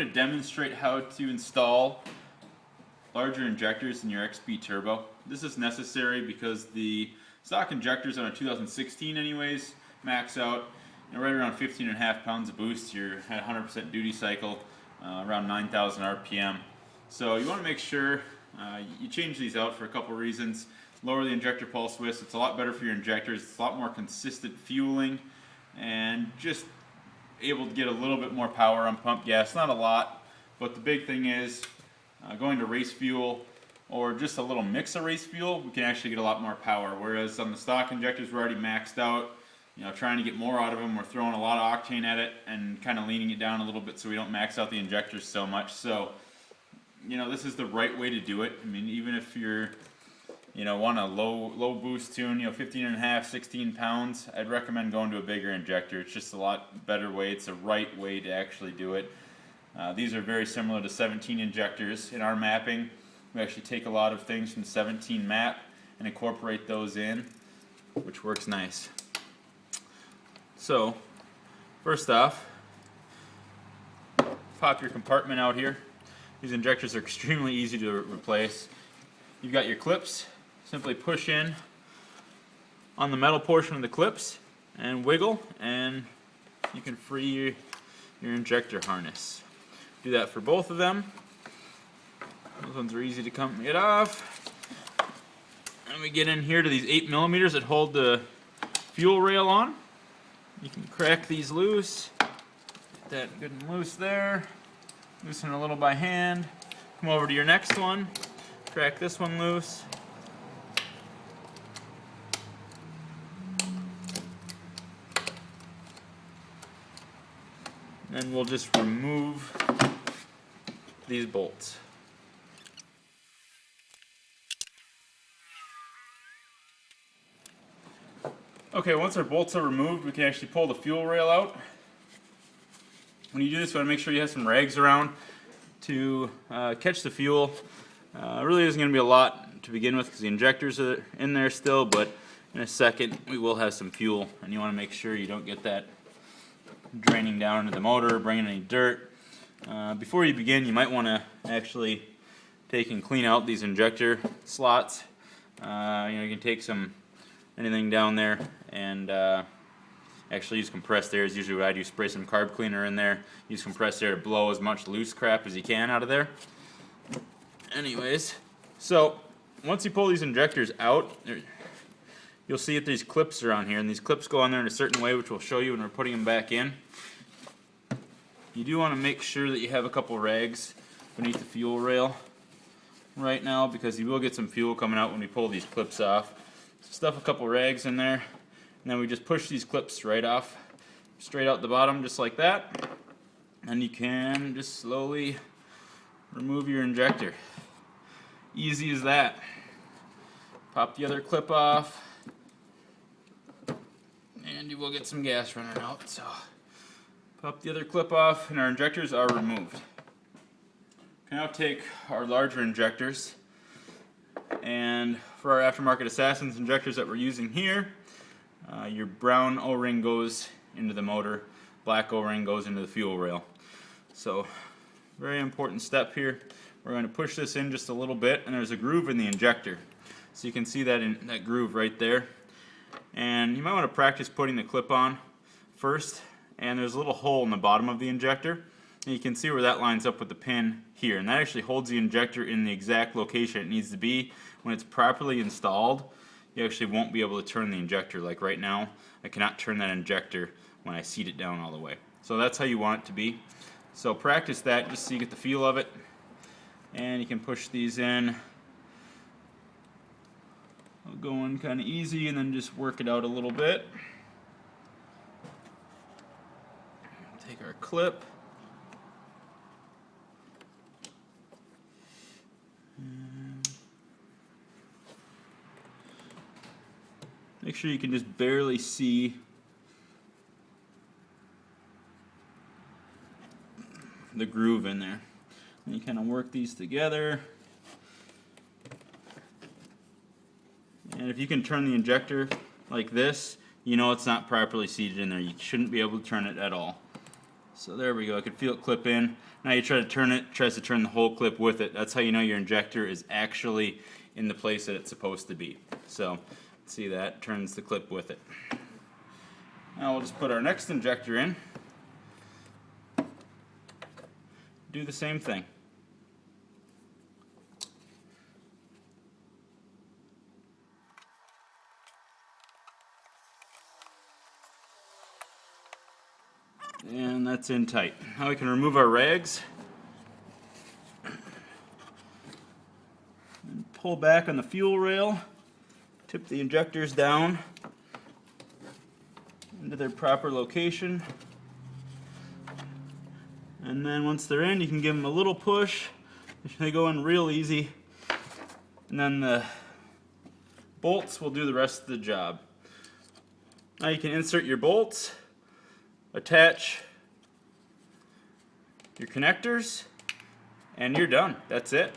going to demonstrate how to install larger injectors in your XP Turbo. This is necessary because the stock injectors on a 2016 anyways max out right around 15.5 pounds of boost. You're at 100% duty cycle, around 9,000 RPM. So you want to make sure you change these out for a couple reasons. Lower the injector pulse width. It's a lot better for your injectors. It's a lot more consistent fueling and just able to get a little bit more power on pump gas. Not a lot, but the big thing is going to race fuel or just a little mix of race fuel, we can actually get a lot more power. Whereas on the stock injectors, we're already maxed out. You know, trying to get more out of them, we're throwing a lot of octane at it and kind of leaning it down a little bit so we don't max out the injectors so much. So, you know, this is the right way to do it. I mean, even if you're, you know, want a low boost tune, you know, 15.5, 16 pounds, I'd recommend going to a bigger injector. It's just a lot better way. It's the right way to actually do it. These are very similar to 17 injectors. In our mapping, we actually take a lot of things from the 17 map and incorporate those in, which works nice. So, first off, pop your compartment out here. These injectors are extremely easy to replace. You've got your clips. Simply push in on the metal portion of the clips and wiggle, and you can free your injector harness. Do that for both of them. Those ones are easy to get off. And we get in here to these 8mm that hold the fuel rail on. You can crack these loose. Get that good and loose there. Loosen it a little by hand. Come over to your next one. Crack this one loose. And we'll just remove these bolts. Okay, once our bolts are removed, we can actually pull the fuel rail out. When you do this, you want to make sure you have some rags around to catch the fuel. Really isn't going to be a lot to begin with because the injectors are in there still, but in a second we will have some fuel, and you want to make sure you don't get that draining down into the motor or bringing any dirt. Before you begin, you might want to actually take and clean out these injector slots. You know, you can take anything down there and actually use compressed air is usually what I do. Spray some carb cleaner in there. Use compressed air to blow as much loose crap as you can out of there. Anyways, so once you pull these injectors out, you'll see that these clips are on here, and these clips go on there in a certain way, which we'll show you when we're putting them back in. You do want to make sure that you have a couple rags beneath the fuel rail right now, because you will get some fuel coming out when we pull these clips off. So stuff a couple rags in there, and then we just push these clips right off, straight out the bottom, just like that. And you can just slowly remove your injector. Easy as that. Pop the other clip off, and you will get some gas running out. So pop the other clip off, and our injectors are removed. We can now take our larger injectors, and for our aftermarket Assassins injectors that we're using here, your brown O-ring goes into the motor, black O-ring goes into the fuel rail. So very important step here. We're going to push this in just a little bit, and there's a groove in the injector. So you can see that in that groove right there. And you might want to practice putting the clip on first, and there's a little hole in the bottom of the injector. And you can see where that lines up with the pin here, and that actually holds the injector in the exact location it needs to be. When it's properly installed, you actually won't be able to turn the injector. Like right now, I cannot turn that injector when I seat it down all the way. So that's how you want it to be. So practice that just so you get the feel of it. And you can push these in, going kind of easy, and then just work it out a little bit. Take our clip. Make sure you can just barely see the groove in there. And you kind of work these together. And if you can turn the injector like this, you know it's not properly seated in there. You shouldn't be able to turn it at all. So there we go. I could feel it clip in. Now you try to turn it, tries to turn the whole clip with it. That's how you know your injector is actually in the place that it's supposed to be. So see that, turns the clip with it. Now we'll just put our next injector in. Do the same thing. And that's in tight. Now we can remove our rags and pull back on the fuel rail, tip the injectors down into their proper location, and then once they're in, you can give them a little push. They go in real easy, and then the bolts will do the rest of the job. Now you can insert your bolts, attach your connectors, and you're done. That's it.